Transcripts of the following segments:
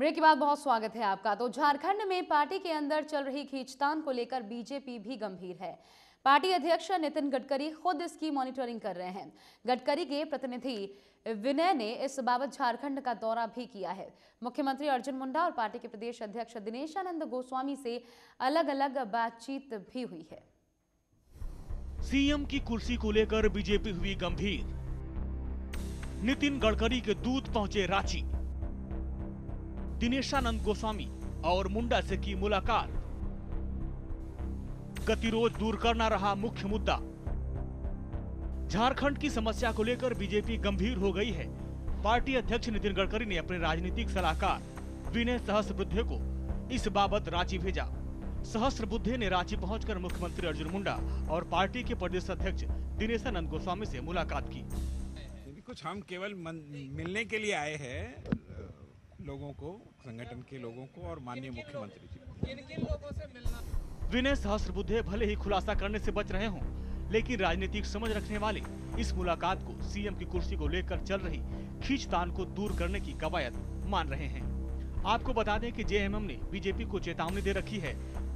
Break के बाद बहुत स्वागत है आपका। तो झारखंड में पार्टी के अंदर चल रही खींचतान को लेकर बीजेपी भी गंभीर है। पार्टी अध्यक्ष नितिन गडकरी खुद इसकी मॉनिटरिंग कर रहे हैं। गडकरी के प्रतिनिधि विनय ने इस बाबत झारखंड का दौरा भी किया है। मुख्यमंत्री अर्जुन मुंडा और पार्टी के प्रदेश अध्यक्ष दिनेशानंद गोस्वामी से अलग अलग बातचीत भी हुई है। सीएम की कुर्सी को लेकर बीजेपी हुई गंभीर। नितिन गडकरी के दूत पहुंचे रांची। दिनेशानंद गोस्वामी और मुंडा से की मुलाकात। गतिरोध दूर करना रहा मुख्य मुद्दा। झारखंड की समस्या को लेकर बीजेपी गंभीर हो गई है। पार्टी अध्यक्ष नितिन गडकरी ने अपने राजनीतिक सलाहकार विनय सहस्त्रबुद्धे को इस बाबत रांची भेजा। सहस्त्रबुद्धे ने रांची पहुंचकर मुख्यमंत्री अर्जुन मुंडा और पार्टी के प्रदेश अध्यक्ष दिनेशानंद गोस्वामी से मुलाकात की। कुछ हम केवल मिलने के लिए आए हैं लोगों को, संगठन के लोगों को और माननीय मुख्यमंत्री जी को। किन लोगों से मिलना? विनय सहस्त्रबुद्धे भले ही खुलासा करने से बच रहे हों, लेकिन राजनीतिक समझ रखने वाले इस मुलाकात को सीएम की कुर्सी को लेकर चल रही खींचतान को दूर करने की कवायद मान रहे हैं। आपको बता दें कि जेएमएम ने बीजेपी को चेतावनी दे रखी है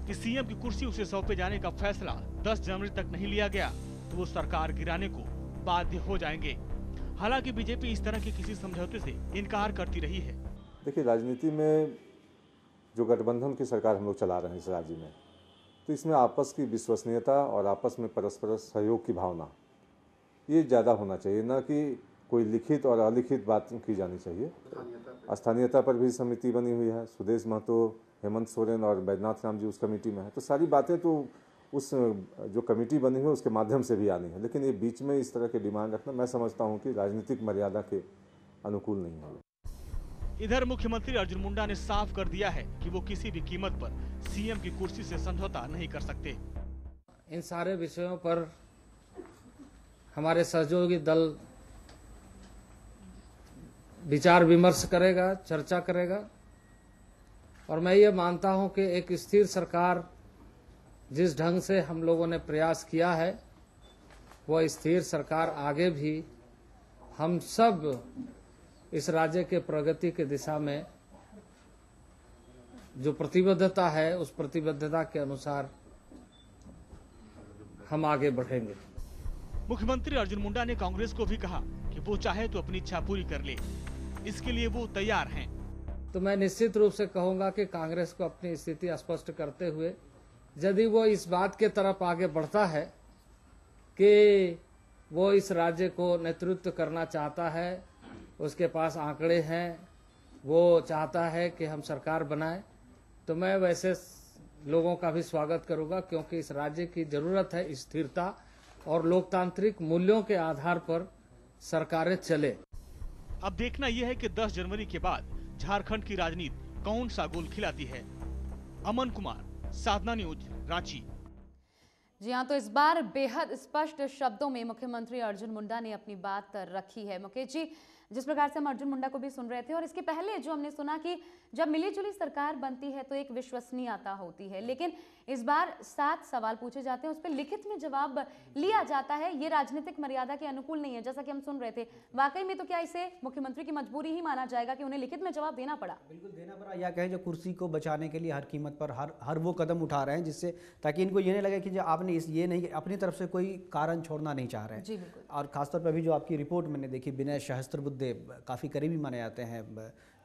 कि सीएम की कुर्सी उसे सौंपे जाने का फैसला 10 जनवरी तक नहीं लिया गया तो वो सरकार गिराने को बाध्य हो जाएंगे। हालांकि बीजेपी इस तरह के किसी समझौते से इनकार करती रही है। देखिए, राजनीति में जो गठबंधन की सरकार हम लोग चला रहे हैं इस राज्य में, तो इसमें आपस की विश्वसनीयता और आपस में परस्पर सहयोग की भावना ये ज़्यादा होना चाहिए, ना कि कोई लिखित और अलिखित बात की जानी चाहिए। स्थानीयता पर भी समिति बनी हुई है। सुदेश महतो, हेमंत सोरेन और बैद्यनाथ राम जी उस कमेटी में है। तो सारी बातें तो उस जो कमेटी बनी हुई है उसके माध्यम से भी आनी है, लेकिन ये बीच में इस तरह के डिमांड रखना मैं समझता हूँ कि राजनीतिक मर्यादा के अनुकूल नहीं है। इधर मुख्यमंत्री अर्जुन मुंडा ने साफ कर दिया है कि वो किसी भी कीमत पर सीएम की कुर्सी से समझौता नहीं कर सकते। इन सारे विषयों पर हमारे सहयोगी दल विचार विमर्श करेगा, चर्चा करेगा और मैं ये मानता हूं कि एक स्थिर सरकार जिस ढंग से हम लोगों ने प्रयास किया है वह स्थिर सरकार आगे भी हम सब इस राज्य के प्रगति की दिशा में जो प्रतिबद्धता है उस प्रतिबद्धता के अनुसार हम आगे बढ़ेंगे। मुख्यमंत्री अर्जुन मुंडा ने कांग्रेस को भी कहा कि वो चाहे तो अपनी इच्छा पूरी कर ले, इसके लिए वो तैयार हैं। तो मैं निश्चित रूप से कहूंगा कि कांग्रेस को अपनी स्थिति स्पष्ट करते हुए यदि वो इस बात के तरफ आगे बढ़ता है कि वो इस राज्य को नेतृत्व करना चाहता है, उसके पास आंकड़े हैं, वो चाहता है कि हम सरकार बनाएं, तो मैं वैसे लोगों का भी स्वागत करूंगा, क्योंकि इस राज्य की जरूरत है स्थिरता और लोकतांत्रिक मूल्यों के आधार पर सरकारें चले। अब देखना यह है कि 10 जनवरी के बाद झारखंड की राजनीति कौन सा गोल खिलाती है। अमन कुमार, साधना न्यूज, रांची। जी हाँ, तो इस बार बेहद स्पष्ट शब्दों में मुख्यमंत्री अर्जुन मुंडा ने अपनी बात रखी है। मुकेश जी, जिस प्रकार से हम अर्जुन मुंडा को भी सुन रहे थे और इसके पहले जो हमने सुना कि जब मिलीजुली सरकार बनती है तो एक विश्वसनीयता होती है, लेकिन इस बार 7 सवाल पूछे जाते हैं, उस पर लिखित में जवाब लिया जाता है, ये राजनीतिक मर्यादा के अनुकूल नहीं है, जैसा कि हम सुन रहे थे। वाकई में तो क्या इसे मुख्यमंत्री की मजबूरी ही माना जाएगा कि उन्हें लिखित में जवाब देना पड़ा? बिल्कुल देना पड़ा, या कहें जो कुर्सी को बचाने के लिए हर कीमत पर हर वो कदम उठा रहे हैं जिससे ताकि इनको ये नहीं लगे कि जो आपने ये नहीं अपनी तरफ से कोई कारण छोड़ना नहीं चाह रहे हैं। जी बिल्कुल। और खासतौर पर अभी जो आपकी रिपोर्ट मैंने देखी, विनय सहस्त्रबुद्धे काफ़ी करीबी माने जाते हैं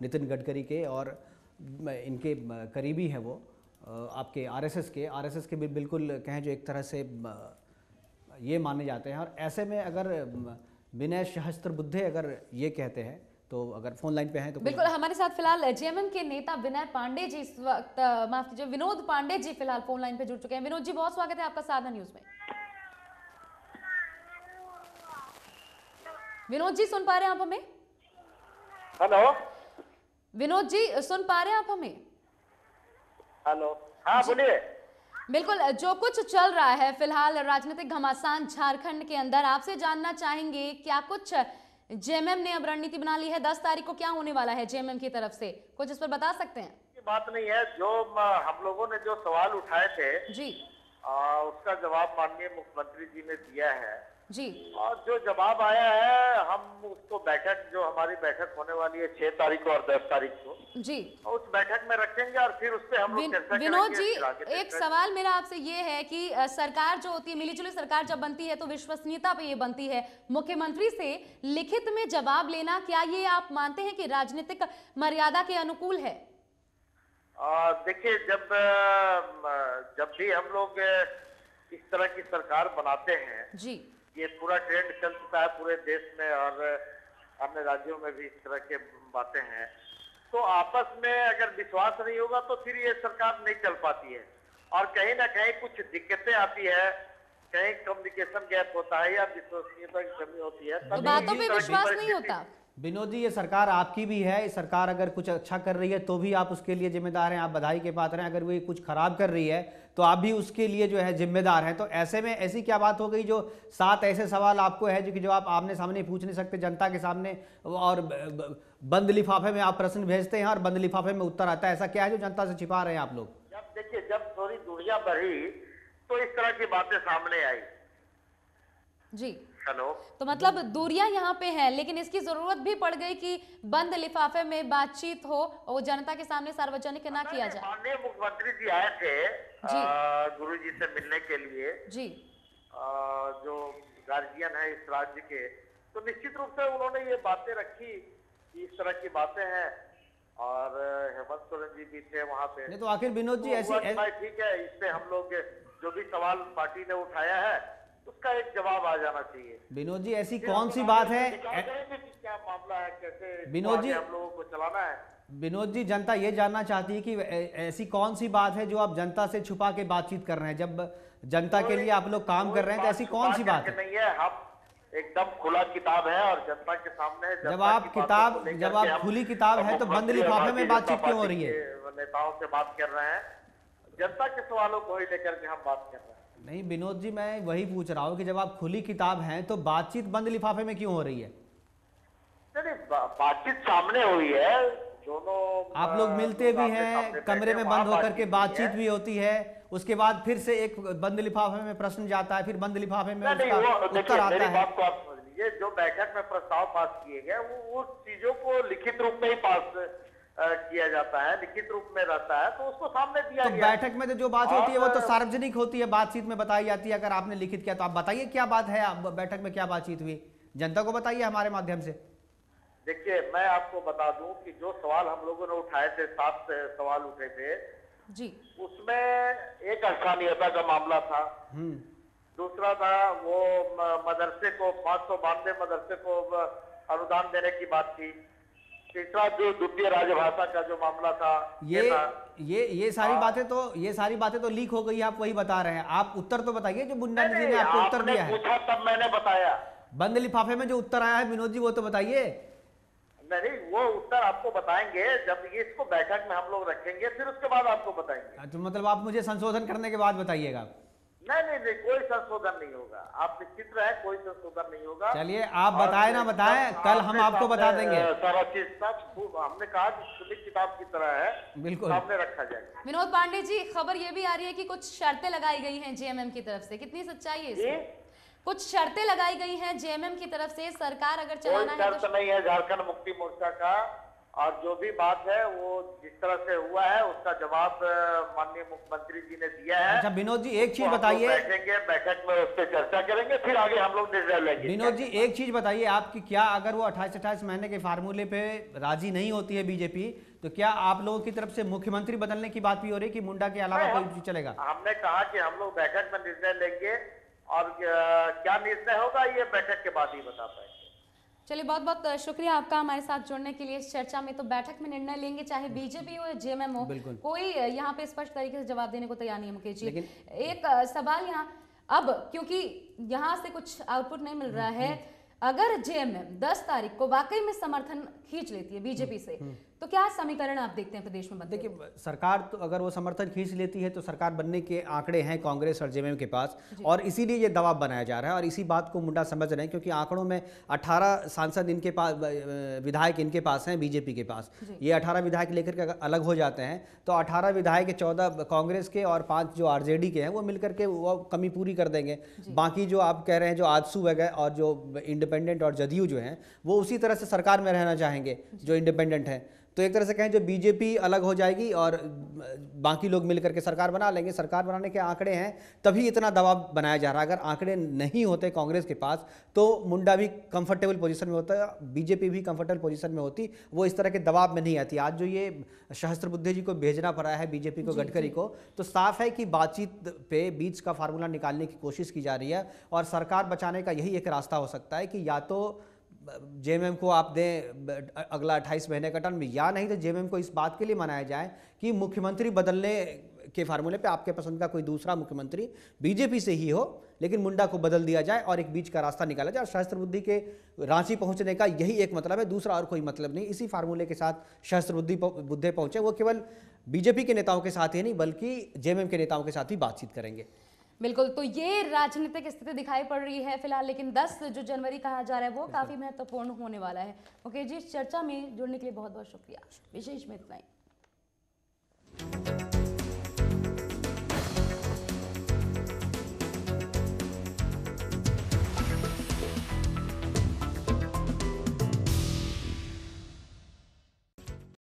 नितिन गडकरी के और इनके करीबी हैं वो आपके आरएसएस के भी बिल्कुल कहें जो एक तरह से ये माने जाते हैं। और ऐसे में अगर विनय सहस्त्रबुद्धे अगर ये कहते हैं तो अगर फोन लाइन पे हैं तो बिल्कुल हमारे साथ फिलहाल जेएमएम के नेता विनय पांडे जी इस वक्त माफ कीजिए विनोद पांडे जी फिलहाल फोन लाइन पे जुड़ चुके हैं। विनोद जी, बहुत स्वागत है आपका साधना न्यूज में। विनोद जी, सुन पा रहे हैं आप हमें? हेलो विनोद जी, सुन पा रहे हैं आप हमें? हेलो, हाँ बोलिए। बिल्कुल, जो कुछ चल रहा है फिलहाल राजनीतिक घमासान झारखंड के अंदर, आपसे जानना चाहेंगे क्या कुछ जेएमएम ने अब रणनीति बना ली है? 10 तारीख को क्या होने वाला है जेएमएम की तरफ से, कुछ इस पर बता सकते हैं? बात नहीं है, जो हम लोगों ने जो सवाल उठाए थे जी उसका जवाब माननीय मुख्यमंत्री जी ने दिया है। जी। और जो जवाब आया है हम उसको बैठक, जो हमारी बैठक होने वाली है 6 तारीख को और 10 तारीख को, जी उस बैठक में रखेंगे और फिर उस पर हम लोग चर्चा करेंगे। विनोद जी, फिर आगे एक सवाल मेरा आपसे ये है कि सरकार जो होती है, मिलीजुली सरकार जब बनती है तो विश्वसनीयता पे ये बनती है। मुख्यमंत्री से लिखित में जवाब लेना, क्या ये आप मानते हैं कि राजनीतिक मर्यादा के अनुकूल है? देखिए, जब भी हम लोग इस तरह की सरकार बनाते हैं जी, ये पूरा ट्रेंड चल चुका है पूरे देश में और अन्य राज्यों में भी इस तरह के बातें हैं, तो आपस में अगर विश्वास नहीं होगा तो फिर ये सरकार नहीं चल पाती है और कहीं ना कहीं कुछ दिक्कतें आती है, कहीं कम्युनिकेशन गैप होता है या विश्वसनीयता की कमी होती है, तो बातों पे विश्वास नहीं होता। विनोद जी, ये सरकार आपकी भी है, इस सरकार अगर कुछ अच्छा कर रही है तो भी आप उसके लिए जिम्मेदार हैं, आप बधाई के पात्र हैं। अगर वो कुछ खराब कर रही है तो आप भी उसके लिए जो है जिम्मेदार हैं। तो ऐसे में ऐसी क्या बात हो गई जो 7 ऐसे सवाल आपको है जो कि जो आप आमने सामने पूछ नहीं सकते जनता के सामने, और बंद लिफाफे में आप प्रश्न भेजते हैं और बंद लिफाफे में उत्तर आता है? ऐसा क्या है जो जनता से छिपा रहे हैं आप लोग? देखिए, जब थोड़ी दुनिया बढ़ी तो इस तरह की बातें सामने आई। जी, हेलो, तो मतलब दूरियां यहाँ पे हैं, लेकिन इसकी जरूरत भी पड़ गई कि बंद लिफाफे में बातचीत हो और जनता के सामने सार्वजनिक ना किया जाए। माननीय मुख्यमंत्री जी आए थे गुरु जी से मिलने के लिए, जी, जो गार्जियन है इस राज्य के, तो निश्चित रूप से उन्होंने ये बातें रखी कि इस तरह की बातें हैं और हेमंत सोरेन जी भी थे वहाँ पे। नहीं तो आखिर विनोद जी ऐसी ठीक है, इस पे हम लोग जो भी सवाल पार्टी ने उठाया है उसका एक जवाब आ जाना चाहिए। विनोद जी, ऐसी कौन सी बात है? क्या मामला है, कैसे विनोद जी, हम लोगों को चलाना है? विनोद जी, जनता ये जानना चाहती है कि ऐसी कौन सी बात है जो आप जनता से छुपा के बातचीत कर रहे हैं? जब जनता के लिए आप लोग काम कर रहे हैं तो ऐसी कौन सी बात है? नहीं है, हम एकदम खुला किताब है और जनता के सामने जब आप खुली किताब है तो बंद लिफाफे में बातचीत क्यों हो रही है? नेताओं से बात कर रहे हैं, जनता के सवालों को ही लेकर के हम बात कर रहे हैं। नहीं विनोद जी, मैं वही पूछ रहा हूँ कि जब आप खुली किताब हैं तो बातचीत बंद लिफाफे में क्यों हो रही है? नहीं, बातचीत सामने हुई है, दोनों आप लोग मिलते भी हैं, कमरे में बंद होकर के बातचीत भी होती है, उसके बाद फिर से एक बंद लिफाफे में प्रश्न जाता है, फिर बंद लिफाफे में उसका उत्तर आता है। बात को आप समझ लीजिए, जो बैठक में प्रस्ताव पास किए गए वो उस चीजों को लिखित रूप में ही पास किया जाता है, लिखित रूप में रहता है, तो उसको सामने दिया तो गया। बैठक में तो जो बात होती है वो तो सार्वजनिक होती है, बातचीत में बताई जाती है। अगर आपने लिखित किया तो आप बताइए क्या बात है, आप बैठक में क्या बातचीत हुई, जनता को बताइए हमारे माध्यम से। देखिए, मैं आपको बता दूं कि जो सवाल हम लोगों ने उठाए थे, 7 सवाल उठे थे जी, उसमें एक स्थानीयता का मामला था, दूसरा था वो मदरसे को 592 मदरसे को अनुदान देने की बात थी, तीसरा जो द्वितीय राजभाषा का जो मामला था ये सारी बातें तो लीक हो गई, आप वही बता रहे हैं। आप उत्तर तो बताइए जो मुंडा जी ने आपको उत्तर दिया है। पूछा तब मैंने बताया। बंद लिफाफे में जो उत्तर आया है विनोद जी वो तो बताइए। नहीं, वो उत्तर आपको बताएंगे जब ये इसको बैठक में हम लोग रखेंगे, फिर उसके बाद आपको बताएंगे। तो मतलब आप मुझे संशोधन करने के बाद बताइएगा? नहीं, कोई संशोधन नहीं होगा, आप निश्चित रहे, कोई संशोधन नहीं होगा। चलिए, आप बताए ना बताएं, कल हम आपको बता देंगे। सारा चीज हमने कहा कि खुली किताब की तरह है, बिल्कुल सामने रखा जाएगा। विनोद पांडे जी, खबर ये भी आ रही है कि कुछ शर्तें लगाई गई हैं जेएमएम की तरफ से, कितनी सच्चाई है इसमें? कुछ शर्तें लगाई गई हैं जेएमएम की तरफ से, सरकार अगर चलाना है तो नहीं है झारखंड मुक्ति मोर्चा का, और जो भी बात है वो जिस तरह से हुआ है उसका जवाब माननीय मुख्यमंत्री जी ने दिया है। अच्छा विनोद जी, एक चीज बताइए, बैठेंगे बैठक में उस पर चर्चा करेंगे, फिर आगे हम लोग निर्णय लेंगे। विनोद जी एक चीज बताइए, आपकी क्या अगर वो 28-28 महीने के फार्मूले पे राजी नहीं होती है बीजेपी, तो क्या आप लोगों की तरफ से मुख्यमंत्री बदलने की बात भी हो रही है कि मुंडा के अलावा कोई भी चलेगा? हमने कहा कि हम लोग बैठक में निर्णय लेंगे और क्या निर्णय होगा ये बैठक के बाद ही बता पाएंगे। चलिए, बहुत बहुत शुक्रिया आपका हमारे साथ जुड़ने के लिए इस चर्चा में। तो बैठक में निर्णय लेंगे, चाहे बीजेपी हो या जेएमएम हो, कोई यहाँ पे स्पष्ट तरीके से जवाब देने को तैयार नहीं है मुकेश जी। एक सवाल यहाँ, अब क्योंकि यहाँ से कुछ आउटपुट नहीं मिल रहा है, अगर जेएमएम 10 तारीख को वाकई में समर्थन खींच लेती है बीजेपी से, तो क्या समीकरण आप देखते हैं प्रदेश में बनते हुए? देखिए, सरकार तो अगर वो समर्थन खींच लेती है तो सरकार बनने के आंकड़े हैं कांग्रेस और जेएमएम के पास, और इसीलिए ये दबाव बनाया जा रहा है। और इसी बात को मुंडा समझ रहे हैं, क्योंकि आंकड़ों में 18 सांसद इनके पास, विधायक इनके पास हैं बीजेपी के पास। ये 18 विधायक लेकर के अलग हो जाते हैं तो 18 विधायक के 14 कांग्रेस के और 5 जो आरजेडी के हैं वो मिलकर के वो कमी पूरी कर देंगे। बाकी जो आप कह रहे हैं, जो आजसू वगैरह और जो इंडिपेंडेंट और जदयू जो हैं, वो उसी तरह से सरकार में रहना चाहेंगे जो इंडिपेंडेंट हैं। तो एक तरह से कहें जो बीजेपी अलग हो जाएगी और बाकी लोग मिलकर के सरकार बना लेंगे। सरकार बनाने के आंकड़े हैं, तभी इतना दबाव बनाया जा रहा है। अगर आंकड़े नहीं होते कांग्रेस के पास तो मुंडा भी कंफर्टेबल पोजीशन में होता, बीजेपी भी कंफर्टेबल पोजीशन में होती, वो इस तरह के दबाव में नहीं आती। आज जो ये सहस्त्रबुद्धे जी को भेजना पड़ा है बीजेपी को, गडकरी को, तो साफ है कि बातचीत पे बीच का फार्मूला निकालने की कोशिश की जा रही है। और सरकार बचाने का यही एक रास्ता हो सकता है कि या तो जेएमएम को आप दें अगला 28 महीने का टर्म, या नहीं तो जेएमएम को इस बात के लिए मनाया जाए कि मुख्यमंत्री बदलने के फार्मूले पे आपके पसंद का कोई दूसरा मुख्यमंत्री बीजेपी से ही हो, लेकिन मुंडा को बदल दिया जाए और एक बीच का रास्ता निकाला जाए। और सहस्त्रबुद्धि के रांची पहुंचने का यही एक मतलब है, दूसरा और कोई मतलब नहीं। इसी फार्मूले के साथ सहस्त्रबुद्धे पहुंचे। वो केवल बीजेपी के नेताओं के साथ ही नहीं बल्कि जेएमएम के नेताओं के साथ भी बातचीत करेंगे। बिल्कुल, तो ये राजनीतिक स्थिति दिखाई पड़ रही है फिलहाल, लेकिन 10 जो जनवरी कहा जा रहा है वो काफी महत्वपूर्ण होने वाला है। ओके जी, इस चर्चा में जुड़ने के लिए बहुत बहुत शुक्रिया। विशेष में इतना ही।